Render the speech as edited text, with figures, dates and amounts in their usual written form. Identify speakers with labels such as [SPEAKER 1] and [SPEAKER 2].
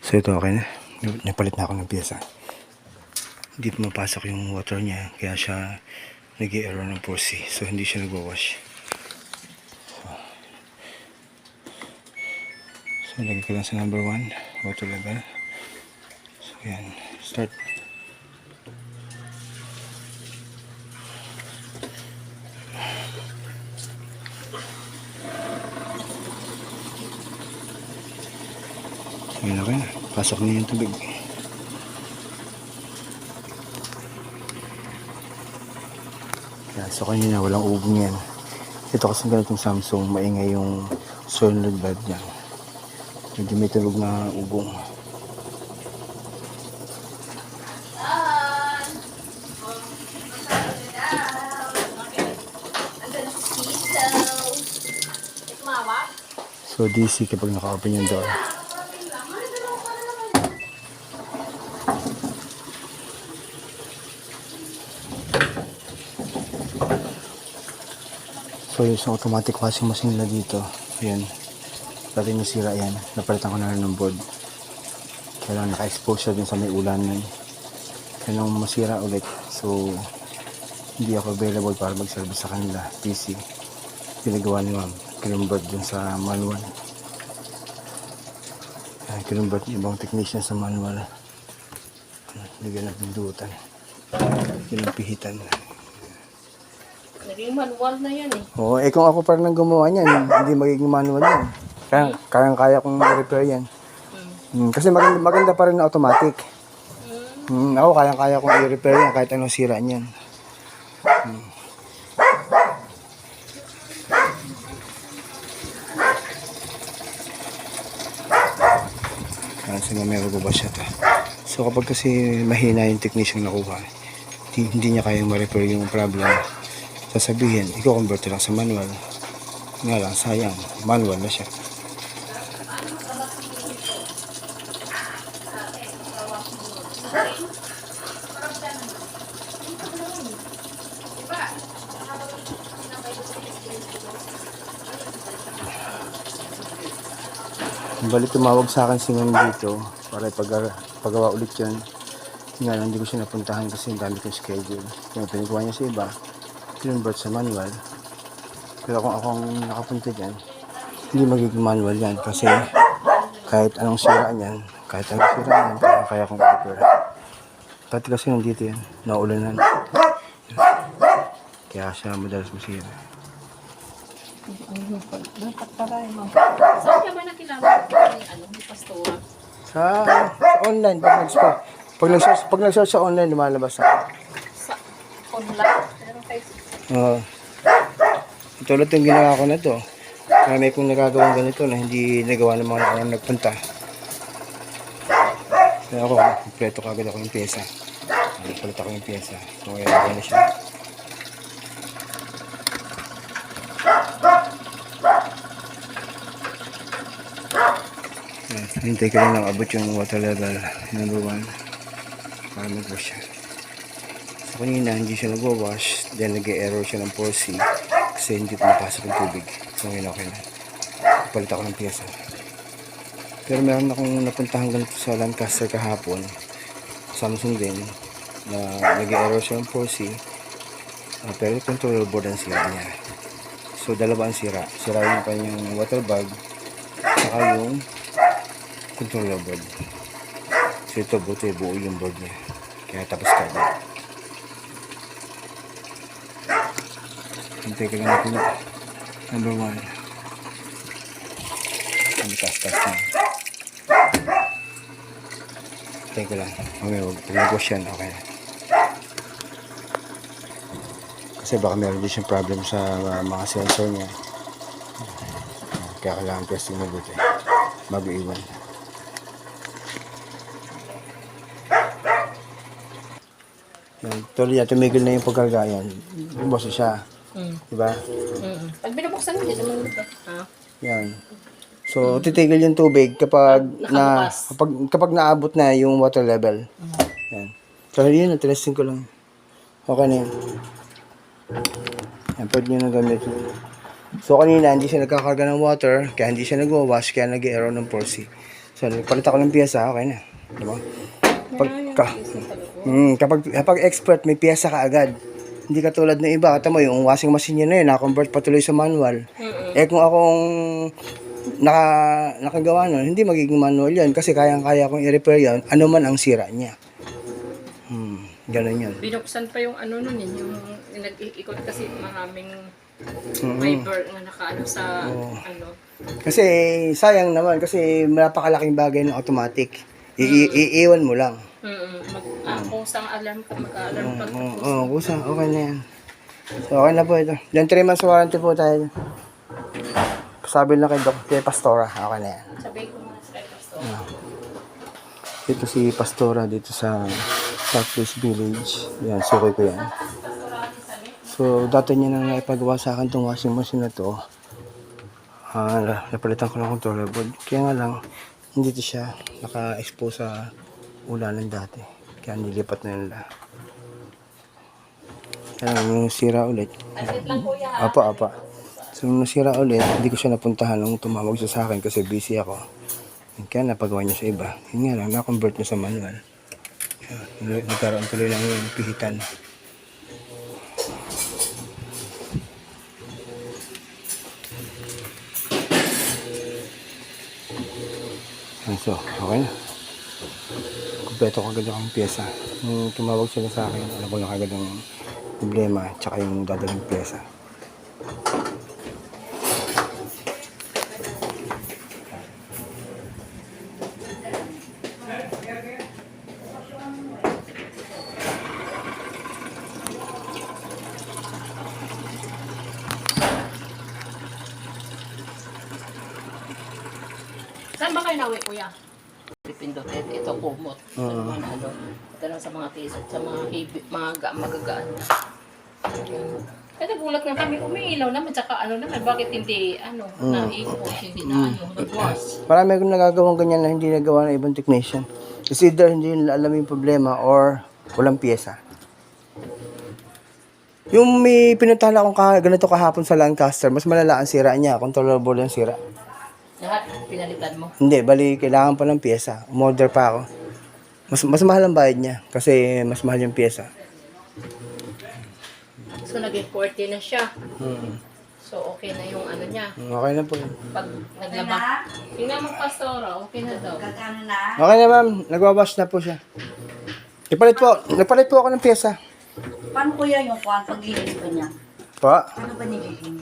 [SPEAKER 1] So ito okay na. Napalit na ako ng pyesa. Hindi pumapasok yung water niya. Kaya siya nag-i-error ng force. So hindi siya nag-wash. So lagay ko lang sa number 1. Water level. So yan. Start. Yan okay na. Pasok na yung tubig. Yan. So kanina walang ubong yan. Ito kasi ganitong Samsung. Maingay yung solenoid valve niya. Medyo may tulog na ubong. So DC kapag naka-open yung door. So yung automatic washing machine na dito. Ayan. Dati nasira yan. Napalitan ko na rin ng board. Kaya lang naka-expose siya dun sa may ulanan. Kaya lang masira ulit. So hindi ako available para mag-service sa kanila. PC. Pinagawa ni ma'am. Kinumbert dun sa manual. Kinumbert yung ibang technician sa manual. Lagyan ng pindutan. Yun ang pihitan.
[SPEAKER 2] Naging manual na yan eh.
[SPEAKER 1] Oo, kung ako parang nang gumawa niyan, hindi magiging manual yan. Kaya kong repair yan. Kasi maganda pa rin na automatic. Ako kaya kong i-repair yan kahit anong sira niyan. So mamaya ba siya to. So kapag kasi mahina yung technician nakuha, hindi niya kayang ma-repair yung problem, sasabihin, i-convert lang sa manual. Nga lang, sayang, manual na siya. Balik tumawag sa akin si Ma'am dito para pagawa ulit yan. Nga lang, hindi ko siya napuntahan kasi ang dami kong schedule. Kaya pinagawa niya sa iba, convert sa manual. Pero kung akong nakapunta dyan, hindi magiging manual yan kasi kahit anong sira niyan, kaya kong repair. Dati kasi nandito yan, naulanan. Kaya siya madalas masira.
[SPEAKER 2] Dapat para yung mga... Saan ka ba nakilala ni Pastora?
[SPEAKER 1] Sa online, pag nag-search sa online, lumalabas ako.
[SPEAKER 2] Sa online? Pero Facebook?
[SPEAKER 1] Tulad yung ginawa ko na to. Marami kong nagagawang ganito na hindi nagawa ng mga nakarang nagpunta. Kaya ako, kompleto kagad ako yung pyesa. Palit ako yung pyesa. So, kaya ako na siya. Hintay ko lang ng abot yung water level number 1 para mag-wash siya. So kanina hindi siya nag-wash, then nag-error siya ng force kasi hindi pumapasok yung tubig. So ngayon okay na. Palit ako ng pyesa. Pero meron akong napuntahan ganito sa Lancaster kahapon, Samsung din, na nag-error siya ng force, pero controller board ang sira niya. So dalawa ang sira. Sira yung kanyang water bag saka yung controller board. So ito buti buo yung board niya. Kaya tapos kagad. Hintay ko lang natin ito. Number 1. Ang taas-taas na. Hintay ko lang. Mamaya pag nag-wash yan, okay na. Kasi baka meron din siyang problem sa mga sensor niya. Kaya kailangan testing mabuti bago iwan. Tuloy yan, tumigil na yung pagkargayan. Bumasa siya. Diba?
[SPEAKER 2] Pag binubuksan mo, hindi naman ito.
[SPEAKER 1] Yan. So, titigil yung tubig kapag naabot na yung water level. Yan. So, yun, testing ko lang. Okay na yun. Yan, pwede nyo na gamitin. So, kanina, hindi siya nagkakarga ng water, kaya hindi siya nag-wash, kaya nag-error ng force. So, nagpalit ako ng piyesa, okay na. Diba? Kapag expert, may piyesa ka agad. Hindi katulad ng iba. Kata mo, yung washing machine niya na yun, na-convert patuloy sa manual. Kung akong nakagawa nun, hindi magiging manual yan. Kasi kayang-kaya kong i-repair yan, ano man ang sira niya. Ganun yun.
[SPEAKER 2] Binuksan pa yung ano nun eh, yung nag-iikot kasi maraming fiber na nakaano sa ano.
[SPEAKER 1] Kasi sayang naman, kasi napakalaking bagay ng automatic. Iiwan mo lang.
[SPEAKER 2] Kung saan alarm ka, mag-alarm pag
[SPEAKER 1] Kusa, okay na yan. So, okay na po ito. Then 3 months warranty po tayo. Sabi lang kay Pastora, okay na yan.
[SPEAKER 2] sabihin ko muna sa kay Pastor.
[SPEAKER 1] Ito si Pastora dito sa Southwest Village. Yan, suki ko yan. So, dati niya nang naipagawa sa akin itong washing machine na to. Napalitan ko ng controller board. Kaya nga lang, hindi to siya naka-expose sa ulanan dati. Kaya nilipat na nila. Kaya nung sira ulit.
[SPEAKER 2] Asit lang kuya.
[SPEAKER 1] Apa. So, nung nasira ulit, hindi ko siya napuntahan nung tumawag siya sa akin kasi busy ako. Kaya napagawa niya sa iba. Yun nga lang, na-convert niya sa manual. Nagkaroon tuloy lang yung pihitan. So, okay na. Kompleto ko agad ang pyesa. Nung tumawag sila sa akin, alam ko na agad ang problema tsaka yung dadalang pyesa.
[SPEAKER 2] Saan ba kayo nawi kuya? Pipindot. Ito kumot. Ito lang sa mga tisot, sa mga magagaan. Kaya nagulat nga kami, umiilaw naman, tsaka ano naman, bakit hindi, naikot, hindi na nag-wash.
[SPEAKER 1] Marami akong nagagawang ganyan na hindi nagawa ng ibang technician. Kasi either hindi nila alam yung problema or walang pyesa. Yung may pinuntahan akong ganito kahapon sa Lancaster, mas malala ang sira niya, controller board ang sira.
[SPEAKER 2] Lahat pinalitan mo.
[SPEAKER 1] Hindi, bali kailangan pa ng pyesa. Umorder pa ako. Mas mahal ang bayad niya kasi mas mahal yung pyesa.
[SPEAKER 2] So naging 40 na siya. So okay na yung ano niya.
[SPEAKER 1] Okay na po yun.
[SPEAKER 2] Pag naglaba. Tingnan mo Pastora, okay na daw.
[SPEAKER 1] Okay na ma'am, nagwawash na po siya. Nagpalit po ako ng pyesa.
[SPEAKER 3] Paano kuya yung kuhan paglinis ba niya?
[SPEAKER 1] Pa?
[SPEAKER 3] Ano ba nililinis?